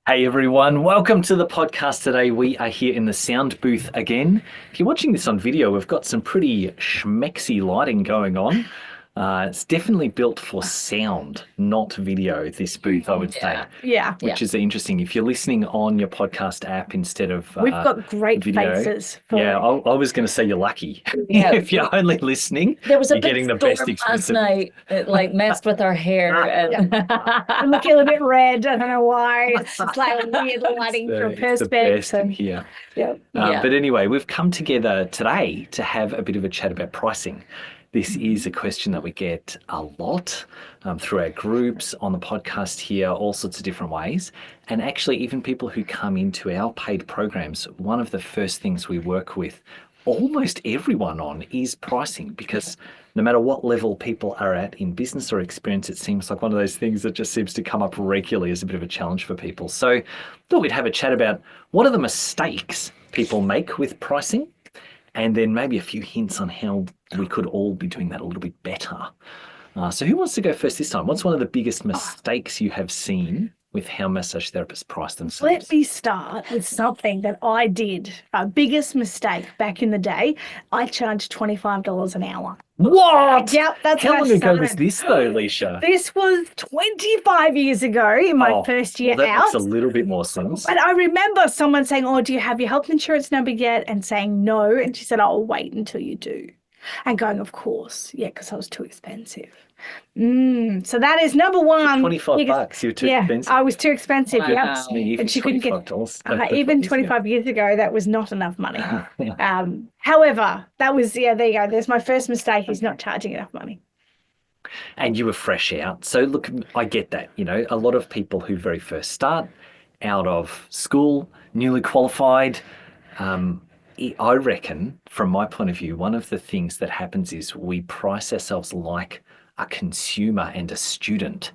Hey everyone, welcome to the podcast today. We are here in the sound booth again. If you're watching this on video, we've got some pretty schmexy lighting going on. It's definitely built for sound, not video, this booth, I would say, Yeah. which is interesting. If you're listening on your podcast app instead of We've got great video, faces for yeah, it. I was going to say you're lucky. Yeah. If you're only listening, There was a you're big getting the best storm last experience. night. It like messed with our hair. I'm looking a little bit red. I don't know why. It's just like weird lighting from It's the best in perspex. here. Yeah. Yeah. But anyway, we've come together today to have a bit of a chat about pricing. This is a question that we get a lot through our groups, on the podcast here, all sorts of different ways. And actually, even people who come into our paid programs, one of the first things we work with almost everyone on is pricing, because no matter what level people are at in business or experience, it seems like one of those things that just seems to come up regularly as a bit of a challenge for people. So thought we'd have a chat about what are the mistakes people make with pricing, and then maybe a few hints on how we could all be doing that a little bit better. So who wants to go first this time? What's one of the biggest mistakes you have seen with how massage therapists price themselves? Let me start with something that I did. Our biggest mistake back in the day, I charged $25 an hour. What? Yep, that's How how I long ago was started. this though, Alicia? This was 25 years ago in my first year that out. makes a little bit more sense. And I remember someone saying, "Oh, do you have your health insurance number yet?" And saying no. And she said, "I'll wait until you do." And going, "Of course." Yeah, because I was too expensive. So that is number one. 25 biggest- bucks, you're too Yeah, expensive. I was too expensive. Wow. Yeah. Me, And she couldn't get $25. even 25 years ago, that was not enough money. However, that was, yeah, there you go. There's my first mistake, is not charging enough money. And you were fresh out. So look, I get that. You know, a lot of people who very first start out of school, newly qualified, I reckon, from my point of view, one of the things that happens is we price ourselves like a consumer and a student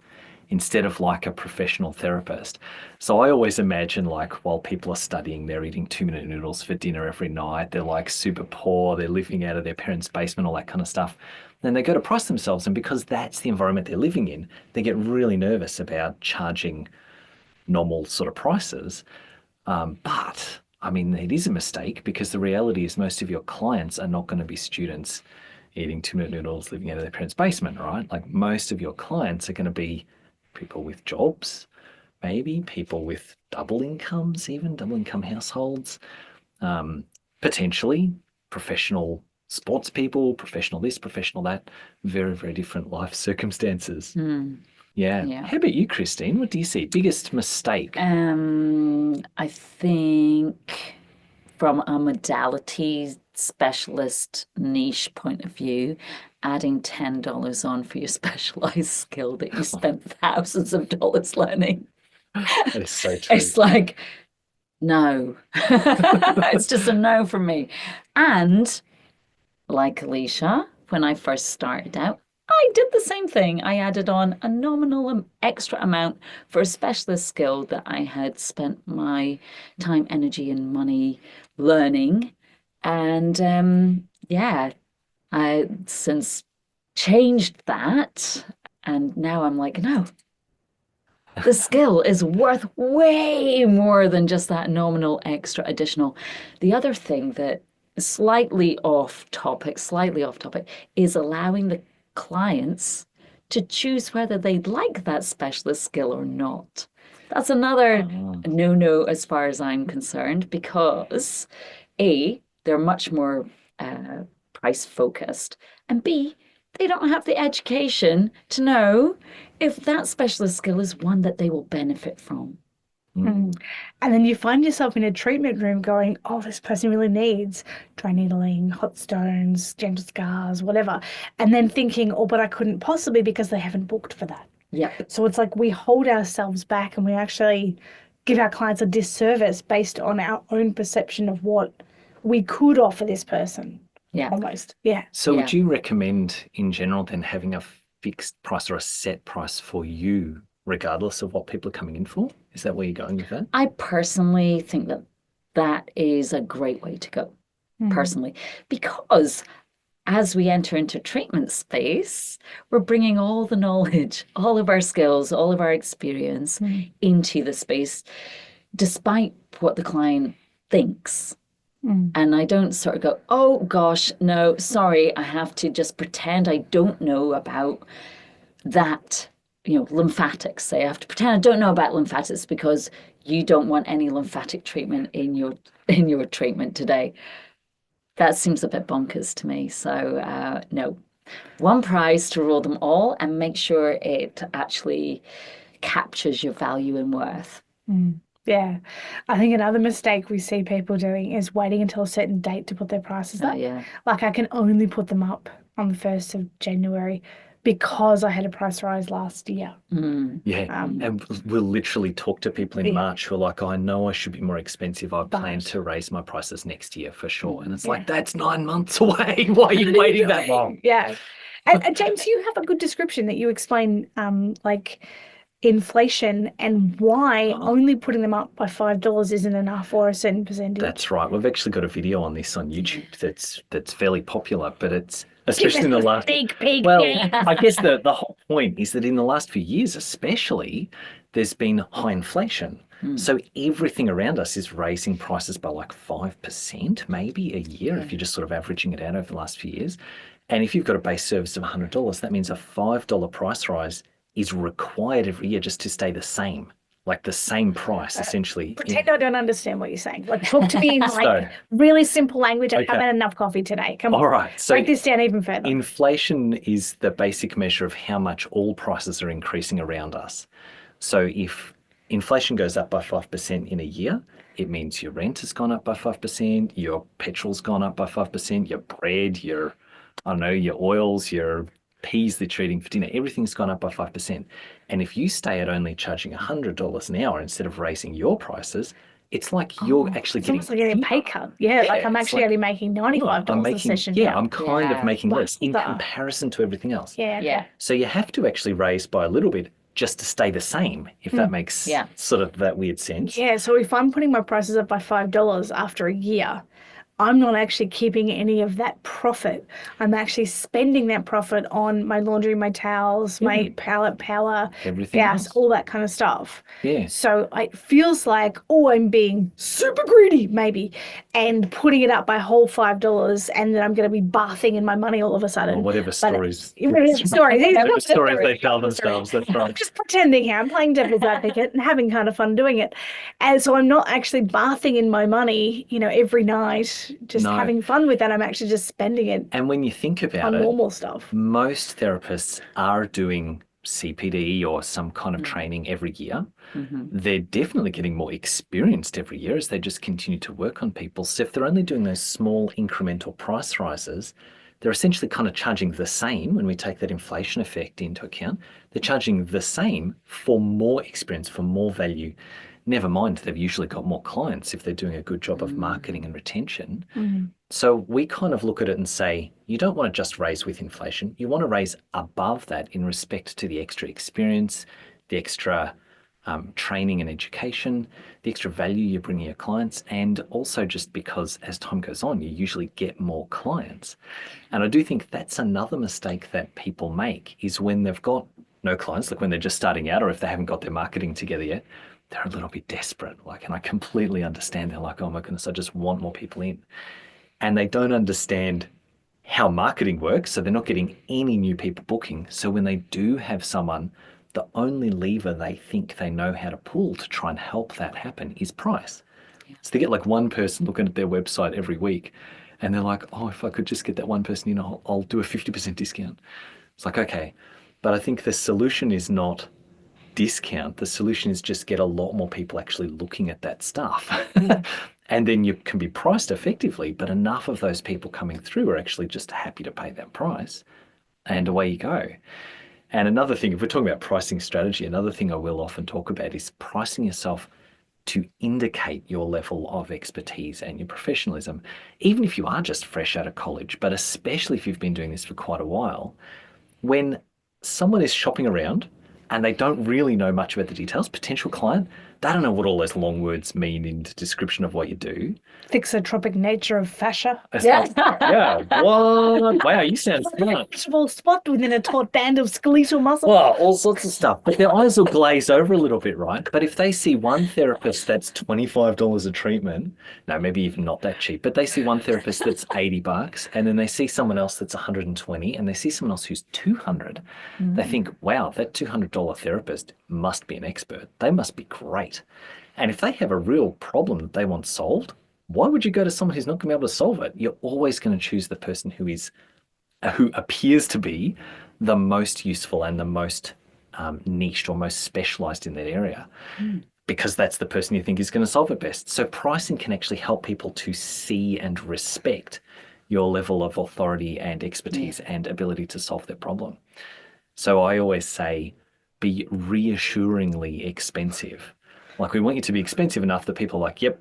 instead of like a professional therapist. So I always imagine, like, while people are studying, they're eating 2-minute noodles for dinner every night. They're like super poor. They're living out of their parents' basement, all that kind of stuff. Then they go to price themselves. And because that's the environment they're living in, they get really nervous about charging normal sort of prices. But I mean, it is a mistake, because the reality is most of your clients are not going to be students eating 2-minute noodles, living out of their parents' basement, right? Like, most of your clients are going to be people with jobs, maybe people with double incomes, even double income households, potentially professional sports people, professional this, professional that, very, very different life circumstances. Yeah. How about you, Christine? What do you see? Biggest mistake? I think from a modality specialist niche point of view, adding $10 on for your specialized skill that you spent thousands of dollars learning. That is so true. It's like, no. It's just a no from me. And like Elicia, when I first started out, I did the same thing. I added on a nominal extra amount for a specialist skill that I had spent my time, energy, and money learning. And I since changed that. And now I'm like, no, the skill is worth way more than just that nominal extra additional. The other thing that slightly off topic, is allowing the clients to choose whether they'd like that specialist skill or not. That's another no-no as far as I'm concerned, because A, they're much more price focused, and B, they don't have the education to know if that specialist skill is one that they will benefit from. And then you find yourself in a treatment room going, "Oh, this person really needs dry needling, hot stones, gentle scars, whatever." And then thinking, "Oh, but I couldn't possibly because they haven't booked for that." Yep. So it's like we hold ourselves back and we actually give our clients a disservice based on our own perception of what we could offer this person. Yeah. Almost. Yeah. So would you recommend in general then having a fixed price or a set price for you, regardless of what people are coming in for? Is that where you're going with that? I personally think that that is a great way to go, personally, because as we enter into treatment space, we're bringing all the knowledge, all of our skills, all of our experience into the space, despite what the client thinks. And I don't sort of go, oh gosh, no, sorry, I have to just pretend I don't know about that, lymphatics. Say I have to pretend I don't know about lymphatics because you don't want any lymphatic treatment in your treatment today. That seems a bit bonkers to me. So no, one price to rule them all and make sure it actually captures your value and worth. Yeah. I think another mistake we see people doing is waiting until a certain date to put their prices up. Yeah. Like I can only put them up on the 1st of January because I had a price rise last year. Yeah, and we'll literally talk to people in March who are like, oh, I know I should be more expensive. I plan to raise my prices next year for sure. And it's like, that's 9 months away. Why are you waiting that long? Yeah. And James, you have a good description that you explain like inflation and why only putting them up by $5 isn't enough or a certain percentage. That's right. We've actually got a video on this on YouTube that's fairly popular, but it's especially in the last well, I guess the whole point is that in the last few years especially, there's been high inflation. So everything around us is raising prices by like 5% maybe a year if you're just sort of averaging it out over the last few years. And if you've got a base service of $100, that means a $5 price rise is required every year just to stay the same, like the same price essentially. Pretend I don't understand what you're saying. Like talk to me in like really simple language. I haven't had enough coffee today. Come on. All right. So break this down even further. Inflation is the basic measure of how much all prices are increasing around us. So if inflation goes up by 5% in a year, it means your rent has gone up by 5%, your petrol's gone up by 5%, your bread, your oils, your peas that you're eating for dinner, everything's gone up by 5%. And if you stay at only charging $100 an hour instead of raising your prices, it's like you're actually getting almost like getting a pay cut. Yeah, like I'm actually only making $95 a session. Yeah, I'm kind of making less in comparison to everything else. Yeah. So you have to actually raise by a little bit just to stay the same, if that makes sort of that weird sense. Yeah, so if I'm putting my prices up by $5 after a year, I'm not actually keeping any of that profit. I'm actually spending that profit on my laundry, my towels, my pallet power, everything gas, else. all that kind of stuff. Yeah. So it feels like, oh, I'm being super greedy, maybe, and putting it up by a whole $5, and then I'm going to be bathing in my money all of a sudden. Or whatever stories. Whatever stories they tell themselves. That's right. I'm just pretending here. I'm playing devil's advocate and having kind of fun doing it. And so I'm not actually bathing in my money, every night. Just having fun with that. I'm actually just spending it. And when you think about it, normal stuff. Most therapists are doing CPD or some kind of training every year. They're definitely getting more experienced every year as they just continue to work on people. So if they're only doing those small incremental price rises, they're essentially kind of charging the same when we take that inflation effect into account. They're charging the same for more experience, for more value. Never mind, they've usually got more clients if they're doing a good job of marketing and retention. So we kind of look at it and say, you don't want to just raise with inflation. You want to raise above that in respect to the extra experience, the extra training and education, the extra value you're bringing your clients, and also just because as time goes on, you usually get more clients. And I do think that's another mistake that people make is when they've got no clients, like when they're just starting out or if they haven't got their marketing together yet, they're a little bit desperate. And I completely understand. They're like, oh my goodness, I just want more people in. And they don't understand how marketing works. So they're not getting any new people booking. So when they do have someone, the only lever they think they know how to pull to try and help that happen is price. So they get like one person looking at their website every week and they're like, oh, if I could just get that one person in, I'll do a 50% discount. It's like, okay. But I think the solution is not discount. The solution is just get a lot more people actually looking at that stuff. And then you can be priced effectively, but enough of those people coming through are actually just happy to pay that price and away you go. And another thing, if we're talking about pricing strategy, another thing I will often talk about is pricing yourself to indicate your level of expertise and your professionalism, even if you are just fresh out of college, but especially if you've been doing this for quite a while. When someone is shopping around and they don't really know much about the details, potential client, They don't know what all those long words mean in the description of what you do. Thixotropic nature of fascia. Yeah. Yeah. What? Wow, you sound smart. Visible spot within a taut band of skeletal muscle. Well, all sorts of stuff. But their eyes will glaze over a little bit, right? But if they see one therapist that's $25 a treatment, no, maybe even not that cheap, but they see one therapist that's $80, and then they see someone else that's 120, and they see someone else who's 200. They think, wow, that $200 therapist must be an expert. They must be great. And if they have a real problem that they want solved, why would you go to someone who's not going to be able to solve it? You're always going to choose the person who appears to be the most useful and the most niched or most specialized in that area, because that's the person you think is going to solve it best. So pricing can actually help people to see and respect your level of authority and expertise and ability to solve their problem. So I always say, be reassuringly expensive. Like, we want you to be expensive enough that people are like, yep,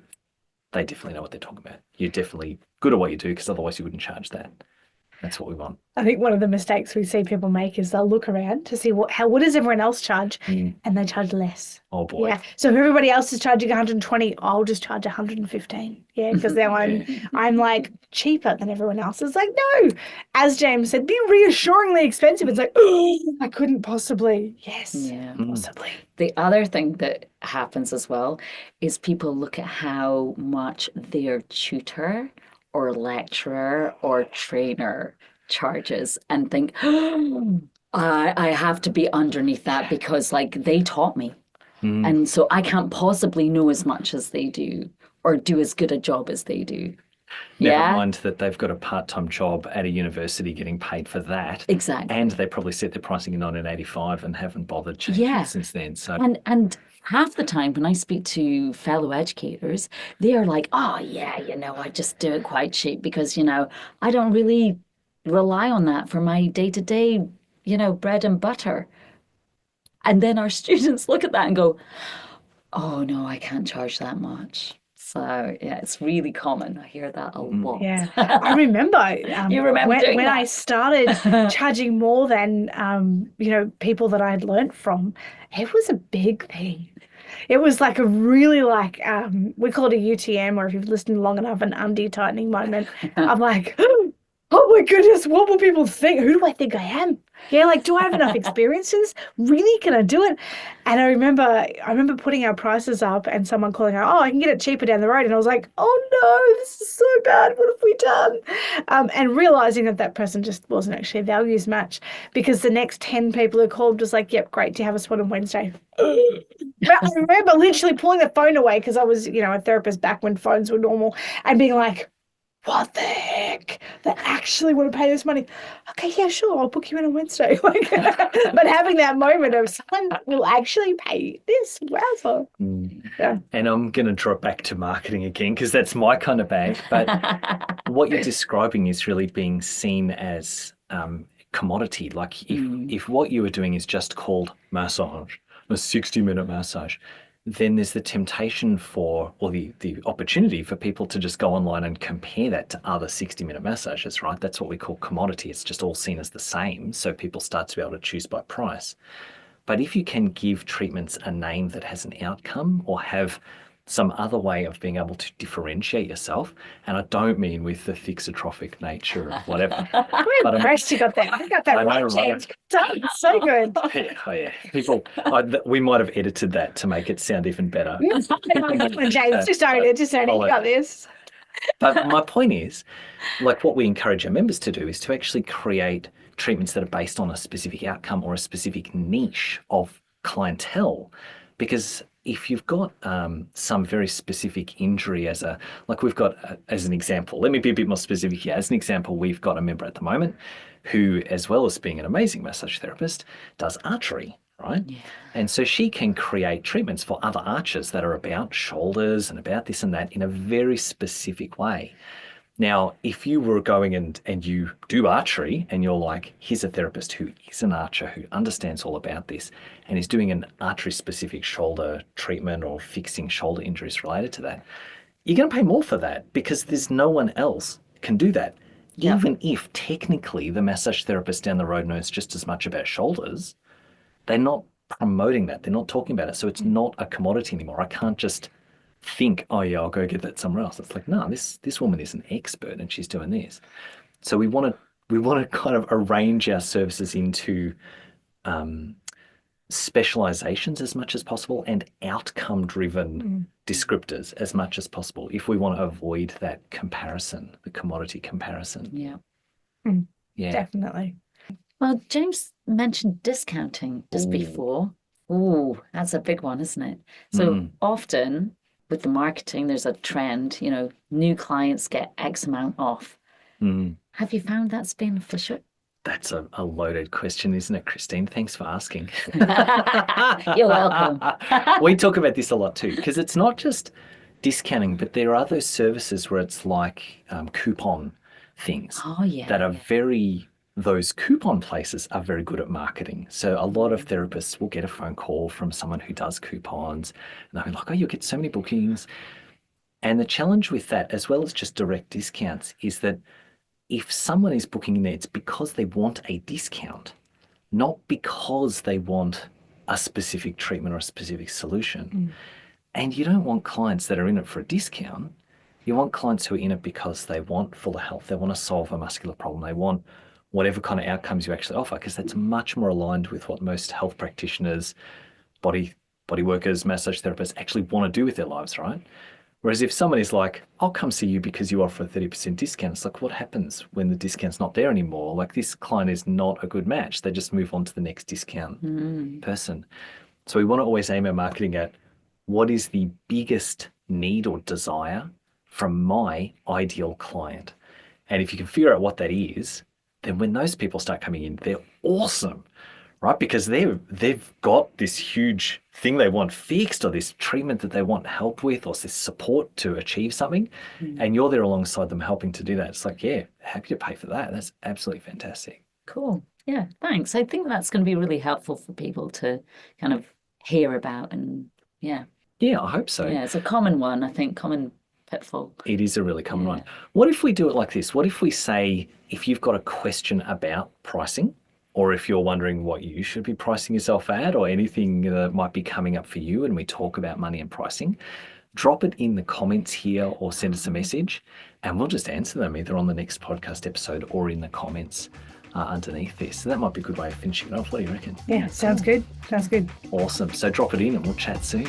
they definitely know what they're talking about. You're definitely good at what you do, because otherwise you wouldn't charge that. That's what we want. I think one of the mistakes we see people make is they'll look around to see what does everyone else charge, and they charge less. Oh boy. Yeah. So if everybody else is charging 120, I'll just charge 115. Yeah, because now I'm like cheaper than everyone else. It's like, no. As James said, be reassuringly expensive. It's like, oh, I couldn't possibly. Yes. Yeah. Possibly. The other thing that happens as well is people look at how much their tutor or lecturer or trainer charges and think, oh, I have to be underneath that because like they taught me. And so I can't possibly know as much as they do or do as good a job as they do. Never mind that they've got a part-time job at a university getting paid for that. Exactly. And they probably set their pricing in 1985 and haven't bothered changing it since then. So and half the time when I speak to fellow educators, they are like, oh yeah, I just do it quite cheap because, I don't really rely on that for my day-to-day, bread and butter. And then our students look at that and go, oh no, I can't charge that much. So yeah, it's really common. I hear that a lot. Yeah, I remember. You remember doing when that? I started charging more than people that I'd learnt from. It was a big thing. It was like a really we call it a UTM, or if you've listened long enough, an undie tightening moment. I'm like, oh my goodness, what will people think? Who do I think I am? Yeah, like, do I have enough experiences? Really? Can I do it? And I remember putting our prices up and someone calling out, oh, I can get it cheaper down the road. And I was like, oh no, this is so bad. What have we done? And realizing that person just wasn't actually a values match, because the next 10 people who called was like, yep, great, do you have a spot on Wednesday? But I remember literally pulling the phone away because I was, a therapist back when phones were normal, and being like, what the heck? They actually want to pay this money? Okay, yeah, sure, I'll book you in on Wednesday. But having that moment of someone will actually pay this. Wow. Yeah. And I'm going to drop back to marketing again because that's my kind of bag. But what you're describing is really being seen as commodity. Like if what you are doing is just called massage, a 60-minute massage, then there's the temptation or the opportunity for people to just go online and compare that to other 60-minute massages, right? That's what we call commodity. It's just all seen as the same. So people start to be able to choose by price. But if you can give treatments a name that has an outcome or have some other way of being able to differentiate yourself, and I don't mean with the thixotrophic nature of whatever. I'm impressed you got that. I got that right, James. So good. Yeah. People, we might have edited that to make it sound even better. James, just own it. You got this. But my point is, like, what we encourage our members to do is to actually create treatments that are based on a specific outcome or a specific niche of clientele, because if you've got some very specific injury as we've got, as an example, let me be a bit more specific here. As an example, we've got a member at the moment who, as well as being an amazing massage therapist, does archery, right? Yeah. And so she can create treatments for other archers that are about shoulders and about this and that in a very specific way. Now, if you were going and you do archery and you're like, here's a therapist who is an archer, who understands all about this and is doing an archery-specific shoulder treatment or fixing shoulder injuries related to that, you're going to pay more for that because there's no one else can do that. Yep. Even if technically the massage therapist down the road knows just as much about shoulders, they're not promoting that. They're not talking about it. So it's not a commodity anymore. I can't just think, oh yeah, I'll go get that somewhere else. It's like, no, this woman is an expert and she's doing this. So we want to kind of arrange our services into specializations as much as possible and outcome-driven descriptors as much as possible if we want to avoid that comparison, the commodity comparison. Yeah. Yeah. Definitely. Well, James mentioned discounting just before. Ooh, that's a big one, isn't it? So often with the marketing, there's a trend, new clients get X amount off. Have you found that's beneficial? That's a loaded question, isn't it, Christine? Thanks for asking. You're welcome. We talk about this a lot too, because it's not just discounting, but there are those services where it's like coupon things that are those coupon places are very good at marketing. So a lot of therapists will get a phone call from someone who does coupons and they'll be like, oh, you'll get so many bookings. And the challenge with that, as well as just direct discounts, is that if someone is booking in there, it's because they want a discount, not because they want a specific treatment or a specific solution. And you don't want clients that are in it for a discount. You want clients who are in it because they want fuller health. They want to solve a muscular problem. They want whatever kind of outcomes you actually offer, because that's much more aligned with what most health practitioners, body workers, massage therapists actually want to do with their lives, right? Whereas if someone is like, I'll come see you because you offer a 30% discount, it's like, what happens when the discount's not there anymore? Like, this client is not a good match. They just move on to the next discount person. So we want to always aim our marketing at what is the biggest need or desire from my ideal client. And if you can figure out what that is, then when those people start coming in, they're awesome, right? Because they've got this huge thing they want fixed, or this treatment that they want help with, or this support to achieve something. And you're there alongside them helping to do that. It's like, yeah, happy to pay for that. That's absolutely fantastic. Cool. Yeah, thanks. I think that's going to be really helpful for people to kind of hear about. And yeah, I hope so. Yeah, it's a common one, I think, common pitfall. It is a really common one. What if we do it like this? What if we say, if you've got a question about pricing, or if you're wondering what you should be pricing yourself at, or anything that might be coming up for you, and we talk about money and pricing, drop it in the comments here or send us a message, and we'll just answer them either on the next podcast episode or in the comments underneath this. So that might be a good way of finishing it off. What do you reckon? Yeah, sounds good. Sounds good. Awesome. So drop it in and we'll chat soon.